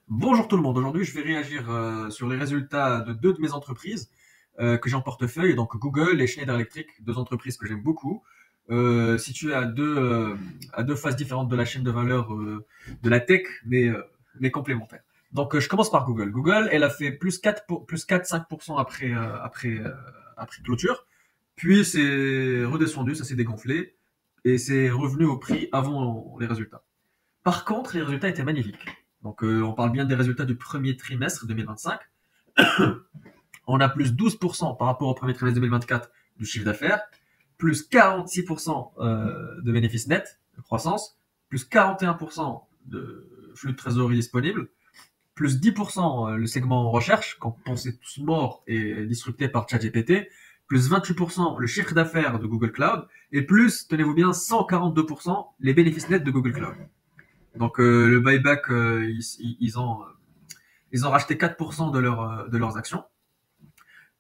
Bonjour tout le monde, aujourd'hui je vais réagir sur les résultats de deux de mes entreprises que j'ai en portefeuille, donc Google et Schneider Electric, deux entreprises que j'aime beaucoup, situées à deux phases différentes de la chaîne de valeur de la tech, mais complémentaires. Donc je commence par Google. Google, elle a fait plus 4-5% après clôture, puis c'est redescendu, ça s'est dégonflé, et c'est revenu au prix avant les résultats. Par contre, les résultats étaient magnifiques. Donc, on parle bien des résultats du premier trimestre 2025. On a plus 12% par rapport au premier trimestre 2024 du chiffre d'affaires, plus 46% de bénéfices nets, de croissance, plus 41% de flux de trésorerie disponible, plus 10% le segment recherche, quand on pensait tous morts et disruptés par ChatGPT, plus 28% le chiffre d'affaires de Google Cloud, et plus, tenez-vous bien, 142% les bénéfices nets de Google Cloud. Donc le buyback, ils ont racheté 4% de leurs actions.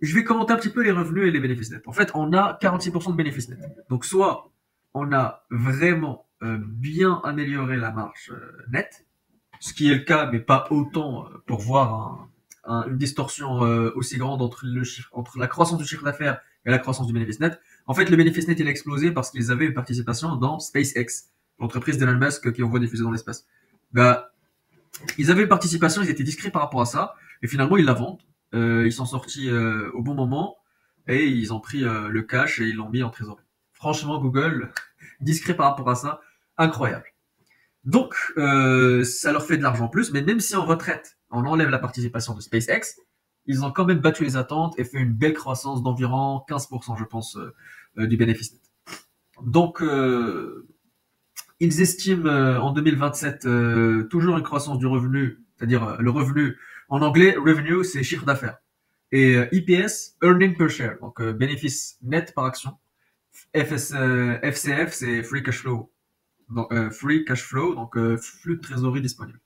Je vais commenter un petit peu les revenus et les bénéfices nets. En fait, on a 46% de bénéfices nets. Donc soit on a vraiment bien amélioré la marge nette, ce qui est le cas, mais pas autant pour voir une distorsion aussi grande entre la croissance du chiffre d'affaires et la croissance du bénéfice net. En fait, le bénéfice net, il a explosé parce qu'ils avaient une participation dans SpaceX, l'entreprise d'Elon Musk qui envoie des fusées dans l'espace. Bah, ils avaient une participation, ils étaient discrets par rapport à ça, et finalement, ils la vendent. Ils sont sortis au bon moment, et ils ont pris le cash et ils l'ont mis en trésorerie. Franchement, Google, discret par rapport à ça, incroyable. Donc, ça leur fait de l'argent en plus, mais même si en retraite, on enlève la participation de SpaceX, ils ont quand même battu les attentes et fait une belle croissance d'environ 15%, je pense, du bénéfice net. Donc, ils estiment en 2027 toujours une croissance du revenu, c'est-à-dire le revenu, en anglais, revenue, c'est chiffre d'affaires. Et EPS, earning per share, donc bénéfice net par action. FCF, c'est free cash flow, donc free cash flow, donc flux de trésorerie disponible.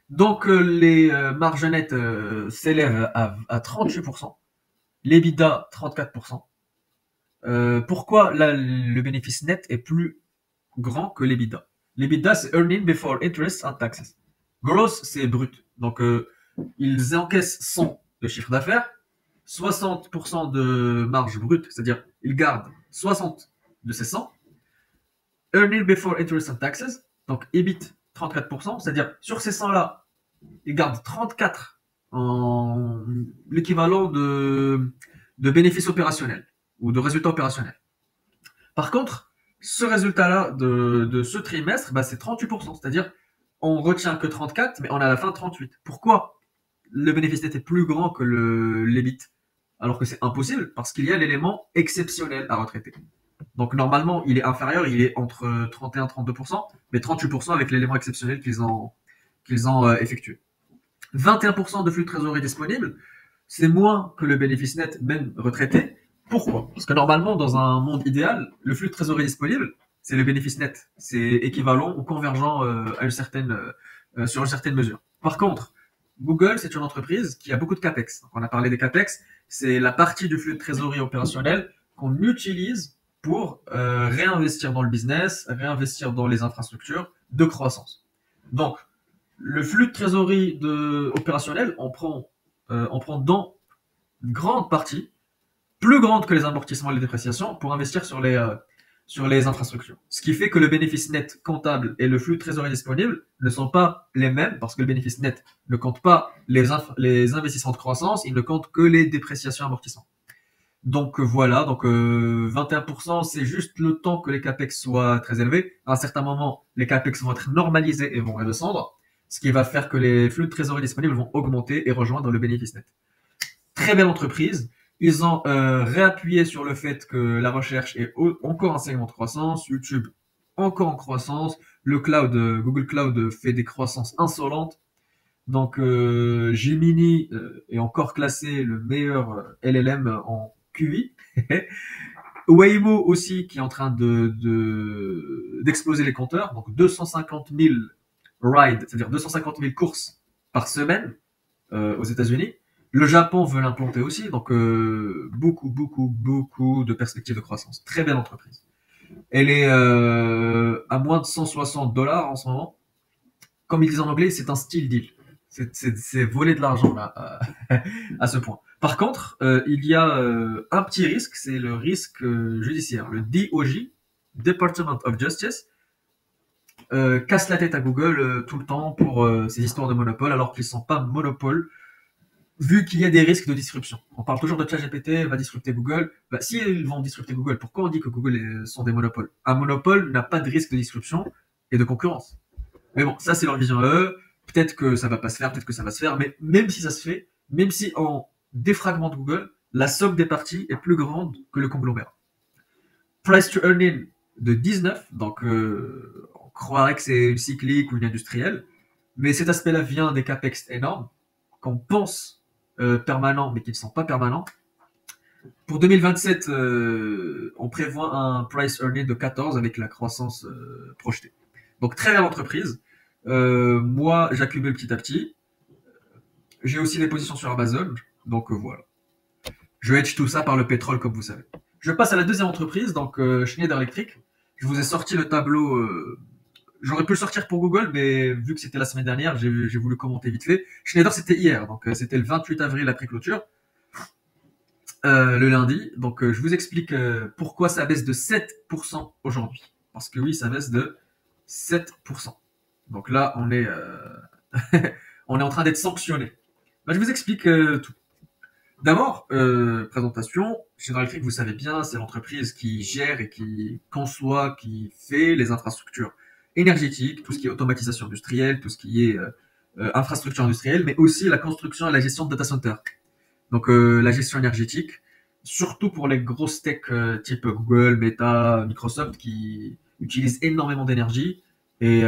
Donc les marges nettes s'élèvent à 38%, l'EBITDA 34%. Pourquoi là, le bénéfice net est plus grand que l'EBITDA? L'EBITDA, c'est earning before interest and taxes. Gross, c'est brut. Donc ils encaissent 100 de chiffre d'affaires, 60% de marge brute, c'est-à-dire ils gardent 60 de ces 100. Earning before interest and taxes, donc EBIT 34%, c'est-à-dire sur ces 100 là, ils gardent 34 en l'équivalent de bénéfices opérationnels ou de résultats opérationnels. Par contre, ce résultat-là de ce trimestre, bah, c'est 38%, c'est-à-dire on retient que 34, mais on a à la fin 38. Pourquoi le bénéfice net est plus grand que l'EBIT? Alors que c'est impossible, parce qu'il y a l'élément exceptionnel à retraiter. Donc normalement, il est inférieur, il est entre 31 et 32%, mais 38% avec l'élément exceptionnel qu'ils ont effectué. 21% de flux de trésorerie disponible, c'est moins que le bénéfice net, même retraité. Pourquoi? Parce que normalement, dans un monde idéal, le flux de trésorerie disponible, c'est le bénéfice net. C'est équivalent ou convergent sur une certaine mesure. Par contre, Google, c'est une entreprise qui a beaucoup de CAPEX. Donc, on a parlé des CAPEX, c'est la partie du flux de trésorerie opérationnel qu'on utilise pour réinvestir dans le business, réinvestir dans les infrastructures de croissance. Donc, le flux de trésorerie opérationnel, on prend dans une grande partie, plus grande que les amortissements et les dépréciations, pour investir sur les infrastructures. Ce qui fait que le bénéfice net comptable et le flux de trésorerie disponible ne sont pas les mêmes, parce que le bénéfice net ne compte pas les investissements de croissance, il ne compte que les dépréciations et amortissements. Donc voilà, donc 21%, c'est juste le temps que les capex soient très élevés. À un certain moment, les capex vont être normalisés et vont redescendre, ce qui va faire que les flux de trésorerie disponibles vont augmenter et rejoindre le bénéfice net. Très belle entreprise. Ils ont réappuyé sur le fait que la recherche est encore un segment de croissance, YouTube encore en croissance, le cloud, Google Cloud fait des croissances insolentes. Donc Gemini est encore classé le meilleur LLM en QI. Waymo aussi qui est en train d'exploser les compteurs, donc 250 000 rides, c'est-à-dire 250 000 courses par semaine aux États-Unis. Le Japon veut l'implanter aussi, donc beaucoup de perspectives de croissance. Très belle entreprise. Elle est à moins de 160 $ en ce moment. comme ils disent en anglais, c'est un steal deal. C'est voler de l'argent là, à ce point. Par contre, il y a un petit risque, c'est le risque judiciaire. Le DOJ, Department of Justice, casse la tête à Google tout le temps pour ces histoires de monopole, alors qu'ils ne sont pas monopole, vu qu'il y a des risques de disruption. On parle toujours de ChatGPT, va disrupter Google. Bah, si ils vont disrupter Google, pourquoi on dit que Google sont des monopoles? Un monopole n'a pas de risque de disruption et de concurrence. Mais bon, ça c'est leur vision à eux. Peut-être que ça va pas se faire, peut-être que ça va se faire, mais même si ça se fait, même si on défragmente Google, la somme des parties est plus grande que le conglomérat. Price to earning de 19, donc on croirait que c'est une cyclique ou une industrielle, mais cet aspect-là vient des capex énormes qu'on pense permanents, mais qui ne sont pas permanents. Pour 2027, on prévoit un price earning de 14 avec la croissance projetée. Donc très belle entreprise. Moi, j'accumule petit à petit. J'ai aussi des positions sur Amazon, donc voilà. Je hedge tout ça par le pétrole, comme vous savez. Je passe à la deuxième entreprise, donc Schneider Electric. Je vous ai sorti le tableau. J'aurais pu le sortir pour Google, mais vu que c'était la semaine dernière, j'ai voulu commenter vite fait. Schneider, c'était hier, donc c'était le 28 avril après clôture, le lundi. Donc je vous explique pourquoi ça baisse de 7% aujourd'hui. Parce que oui, ça baisse de 7%. Donc là, on est, on est en train d'être sanctionné. Bah, je vous explique tout. D'abord, présentation. Schneider Electric, vous savez bien, c'est l'entreprise qui gère et qui conçoit, qui fait les infrastructures énergétiques, tout ce qui est automatisation industrielle, tout ce qui est infrastructure industrielle, mais aussi la construction et la gestion de data centers. Donc la gestion énergétique, surtout pour les grosses tech type Google, Meta, Microsoft, qui utilisent énormément d'énergie et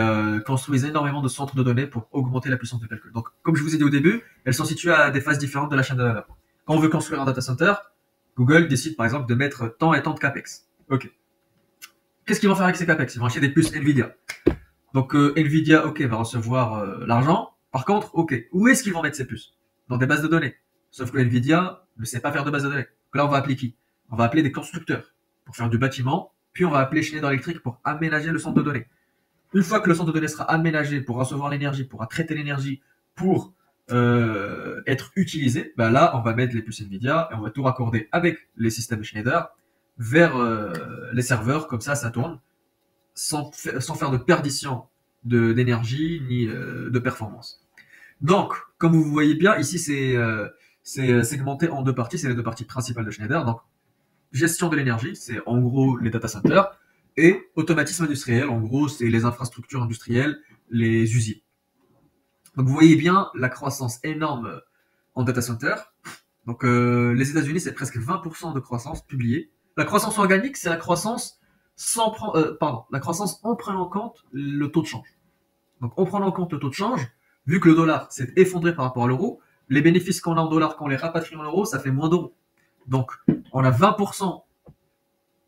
construisent énormément de centres de données pour augmenter la puissance de calcul. Donc, comme je vous ai dit au début, elles sont situées à des phases différentes de la chaîne de valeur. Quand on veut construire un data center, Google décide par exemple de mettre tant et tant de capex. Ok. Qu'est-ce qu'ils vont faire avec ces capex? Ils vont acheter des puces Nvidia. Donc Nvidia, ok, va recevoir l'argent. Par contre, ok, où est-ce qu'ils vont mettre ces puces? Dans des bases de données. Sauf que Nvidia ne sait pas faire de base de données. Donc là, on va appeler qui? On va appeler des constructeurs pour faire du bâtiment. Puis on va appeler Schneider Electric pour aménager le centre de données. Une fois que le centre de données sera aménagé pour recevoir l'énergie, pour traiter l'énergie, pour être utilisé, ben là, on va mettre les puces Nvidia et on va tout raccorder avec les systèmes de Schneider vers les serveurs. Comme ça tourne sans faire de perdition d'énergie ni de performance. Donc, comme vous voyez bien, ici, c'est segmenté en deux parties. C'est les deux parties principales de Schneider. Donc, gestion de l'énergie, c'est en gros les data centers, et automatisme industriel, en gros, c'est les infrastructures industrielles, les usines. Donc, vous voyez bien la croissance énorme en data center. Donc, les États-Unis, c'est presque 20% de croissance publiée. La croissance organique, c'est la croissance la croissance en prenant en compte le taux de change. Donc, en prenant en compte le taux de change, vu que le dollar s'est effondré par rapport à l'euro, les bénéfices qu'on a en dollars, quand on les rapatrie en euros, ça fait moins d'euros. Donc, on a 20%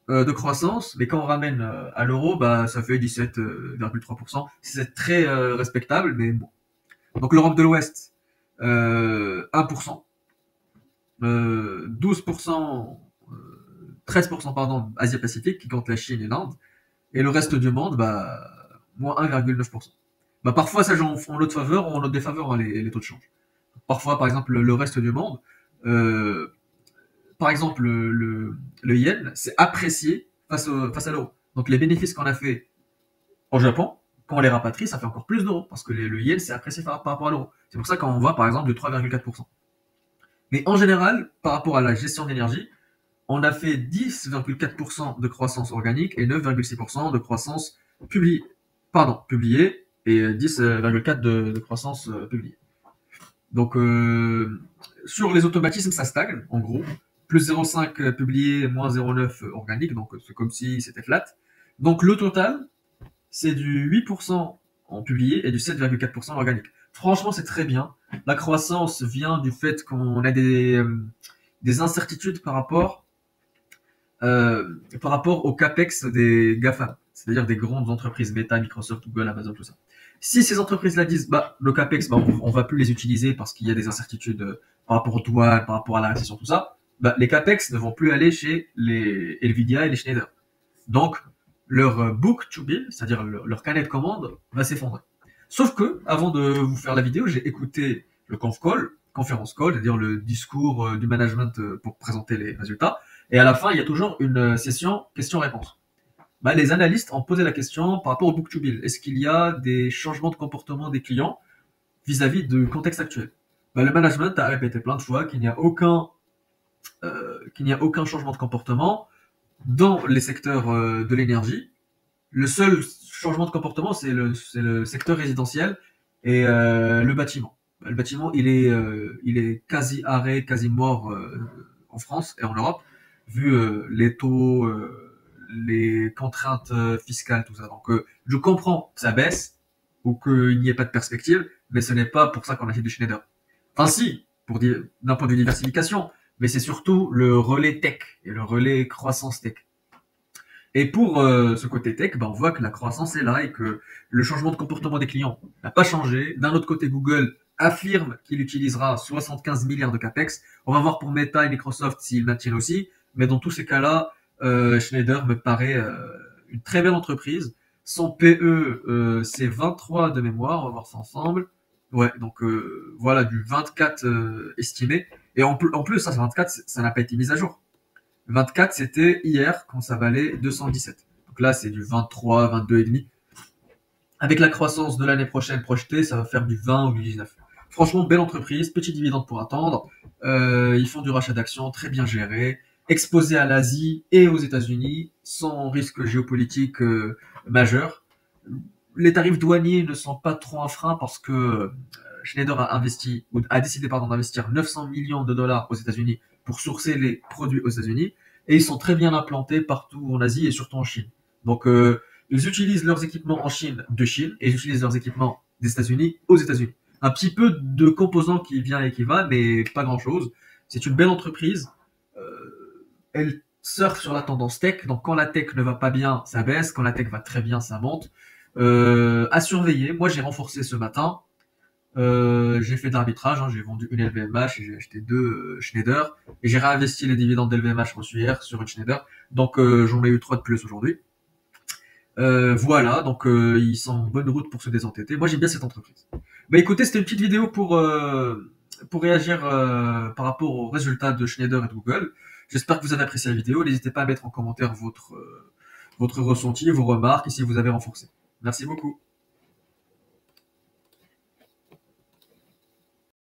de croissance, mais quand on ramène à l'euro, bah, ça fait 17,3%. C'est très respectable, mais bon. Donc, l'Europe de l'Ouest, 1%, 12%, 13% pardon, Asie-Pacifique, qui compte la Chine et l'Inde, et le reste du monde, bah, moins 1,9%. Bah, parfois, ça joue en notre faveur ou en notre défaveur, hein, les taux de change. Parfois, par exemple, le reste du monde, par exemple, le yen s'est apprécié face à l'euro. Donc, les bénéfices qu'on a fait au Japon, quand on les rapatrie, ça fait encore plus d'euros, parce que le yen s'est apprécié par rapport à l'euro. C'est pour ça qu'on voit, par exemple, de 3,4%. Mais en général, par rapport à la gestion d'énergie, on a fait 10,4% de croissance organique et 9,6% de croissance publiée, et 10,4% de croissance publiée. Donc, sur les automatismes, ça stagne, en gros. Plus 0,5 publié, moins 0,9 organique, donc c'est comme si c'était flat. Donc, le total, c'est du 8% en publié et du 7,4% organique. Franchement, c'est très bien. La croissance vient du fait qu'on a des incertitudes par rapport au capex des GAFA, c'est-à-dire des grandes entreprises, Meta, Microsoft, Google, Amazon, tout ça. Si ces entreprises-là disent, bah, le capex, bah, on va plus les utiliser parce qu'il y a des incertitudes par rapport aux douanes, par rapport à la récession, tout ça, bah, les capex ne vont plus aller chez les Nvidia et les Schneider. Donc, leur book to bill, c'est-à-dire leur carnet de commande, va s'effondrer. Sauf que, avant de vous faire la vidéo, j'ai écouté le conférence call, c'est-à-dire le discours du management pour présenter les résultats. Et à la fin, il y a toujours une session questions-réponses. Bah, les analystes ont posé la question par rapport au book to bill. Est-ce qu'il y a des changements de comportement des clients vis-à-vis du contexte actuel? Bah, le management a répété plein de fois qu'il n'y a aucun changement de comportement dans les secteurs de l'énergie. Le seul changement de comportement, c'est le secteur résidentiel et le bâtiment. Le bâtiment, il est quasi arrêt, quasi mort en France et en Europe, vu les taux, les contraintes fiscales, tout ça. Donc, je comprends que ça baisse ou qu'il n'y ait pas de perspective, mais ce n'est pas pour ça qu'on achète du Schneider. Enfin, si, d'un point de vue diversification, mais c'est surtout le relais tech et le relais croissance tech. Et pour ce côté tech, ben, on voit que la croissance est là et que le changement de comportement des clients n'a pas changé. D'un autre côté, Google affirme qu'il utilisera 75 milliards de capex. On va voir pour Meta et Microsoft s'ils maintiennent aussi. Mais dans tous ces cas-là, Schneider me paraît une très belle entreprise. Son PE, c'est 23 de mémoire. On va voir ça ensemble. Ouais, donc voilà, du 24 estimé. Et en plus, ça, 24, ça n'a pas été mis à jour. 24, c'était hier quand ça valait 217. Donc là, c'est du 23, 22 et demi. Avec la croissance de l'année prochaine projetée, ça va faire du 20 ou du 19. Franchement, belle entreprise, petit dividende pour attendre. Ils font du rachat d'actions très bien géré, exposé à l'Asie et aux États-Unis, sans risque géopolitique majeur. Les tarifs douaniers ne sont pas trop un frein parce que Schneider a décidé d'investir 900 millions de dollars aux États-Unis pour sourcer les produits aux États-Unis et ils sont très bien implantés partout en Asie et surtout en Chine. Donc ils utilisent leurs équipements en Chine de Chine et ils utilisent leurs équipements des États-Unis aux États-Unis. Un petit peu de composants qui vient et qui va, mais pas grand-chose. C'est une belle entreprise. Elle surfe sur la tendance tech. Donc quand la tech ne va pas bien, ça baisse. Quand la tech va très bien, ça monte. À surveiller. Moi, j'ai renforcé ce matin. J'ai fait de l'arbitrage, hein, j'ai vendu une LVMH et j'ai acheté deux Schneider. Et j'ai réinvesti les dividendes d'LVMH reçus hier sur une Schneider. Donc j'en ai eu 3 de plus aujourd'hui. Voilà, donc ils sont en bonne route pour se désentêter. Moi j'aime bien cette entreprise. Bah écoutez, c'était une petite vidéo pour réagir par rapport aux résultats de Schneider et de Google. J'espère que vous avez apprécié la vidéo. N'hésitez pas à mettre en commentaire votre ressenti, vos remarques et si vous avez renforcé. Merci beaucoup.